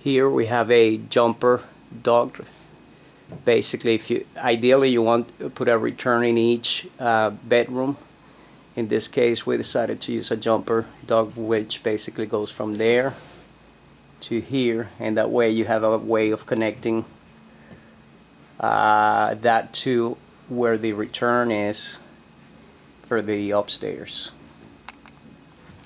Here we have a jumper duct. Basically, ideally you want to put a return in each bedroom. In this case, we decided to use a jumper duct, which basically goes from there to here, and that way you have a way of connecting that to where the return is for the upstairs.